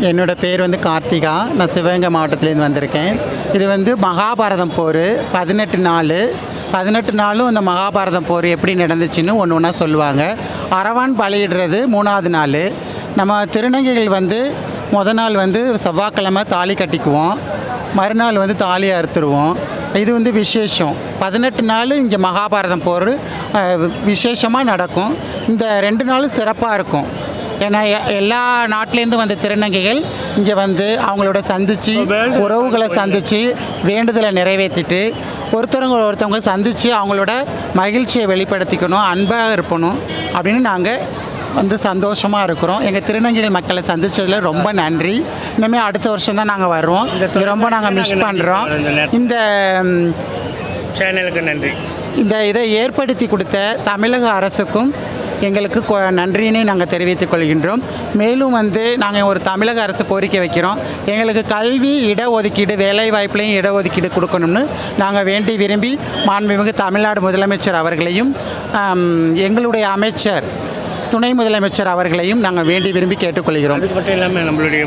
என்னோடய பேர் வந்து கார்த்திகா. நான் சிவகங்கை மாவட்டத்துலேருந்து வந்திருக்கேன். இது வந்து மகாபாரதம் போர் 18 நாளும் அந்த மகாபாரதம் போர் எப்படி நடந்துச்சுன்னு ஒன்று ஒன்றா சொல்லுவாங்க. அரவான் பலியிடுறது 3ஆவது நாள். நம்ம திருநங்கைகள் வந்து நாள் வந்து செவ்வாய்க்கிழமை தாலி கட்டிக்குவோம், மறுநாள் வந்து தாலி அறுத்துருவோம். இது வந்து விசேஷம். 18 நாள் இங்கே மகாபாரதம் போர் விசேஷமாக நடக்கும். இந்த 2 நாளும் சிறப்பாக இருக்கும். ஏன்னா எல்லா நாட்டிலேருந்து வந்த திருநங்கைகள் இங்கே வந்து அவங்களோட சந்தித்து உறவுகளை சந்தித்து வேண்டுதலை நிறைவேற்றிட்டு ஒருத்தவங்க சந்தித்து அவங்களோட மகிழ்ச்சியை வெளிப்படுத்திக்கணும், அன்பாக இருக்கணும் அப்படின்னு நாங்கள் வந்து சந்தோஷமாக இருக்கிறோம். எங்கள் திருநங்கைகள் மக்களை சந்தித்ததில் ரொம்ப நன்றி. இனிமேல் அடுத்த வருஷம் தான் நாங்கள் வருவோம். இது ரொம்ப நாங்கள் மிஸ் பண்ணுறோம். இந்த சேனலுக்கு நன்றி. இந்த இதை ஏற்படுத்தி கொடுத்த தமிழக அரசுக்கும் எங்களுக்கு நன்றியினை நாங்கள் தெரிவித்துக் கொள்கின்றோம். மேலும் வந்து நாங்கள் ஒரு தமிழக அரசு கோரிக்கை வைக்கிறோம். எங்களுக்கு கல்வி இடஒதுக்கீடு, வேலைவாய்ப்புலையும் இடஒதுக்கீடு கொடுக்கணும்னு நாங்கள் வேண்டி விரும்பி மாண்புமிகு தமிழ்நாடு முதலமைச்சர் அவர்களையும் எங்களுடைய அமைச்சர் துணை முதலமைச்சர் அவர்களையும் நாங்கள் வேண்டி விரும்பி கேட்டுக்கொள்கிறோம். அது மட்டும் இல்லாமல் நம்மளுடைய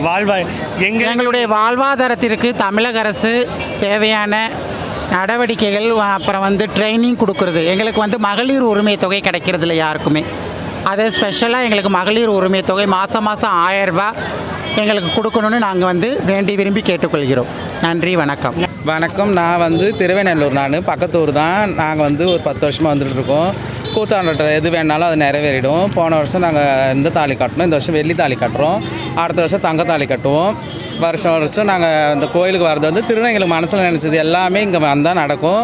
எங்களுடைய வாழ்வாதாரத்திற்கு தமிழக அரசு தேவையான நடவடிக்கைகள், அப்புறம் வந்து ட்ரைனிங் கொடுக்குறது. எங்களுக்கு வந்து மகளிர் உரிமை தொகை கிடைக்கிறதில்ல யாருக்குமே. அது ஸ்பெஷலாக எங்களுக்கு மகளிர் உரிமை தொகை மாதம் 1000 ரூபாய் எங்களுக்கு கொடுக்கணும்னு நாங்கள் வந்து வேண்டி விரும்பி கேட்டுக்கொள்கிறோம். நன்றி, வணக்கம். வணக்கம். நான் வந்து திருவேநல்லூர், நான் பக்கத்தூர் தான். நாங்கள் வந்து ஒரு 10 வருஷமாக வந்துட்டுருக்கோம். கூத்தாண்டட்ட எது வேணாலும் அது நிறைவேறிடும். போன வருஷம் நாங்கள் இந்த தாலி கட்டினோம், இந்த வருஷம் வெள்ளி தாலி கட்டுறோம், அடுத்த வருஷம் தங்க தாலி கட்டுவோம். வருஷம் நாங்கள் இந்த கோயிலுக்கு வர்றது வந்து திருநங்கைகளுக்கு மனசில் நினச்சது எல்லாமே இங்கே வந்தால் நடக்கும்.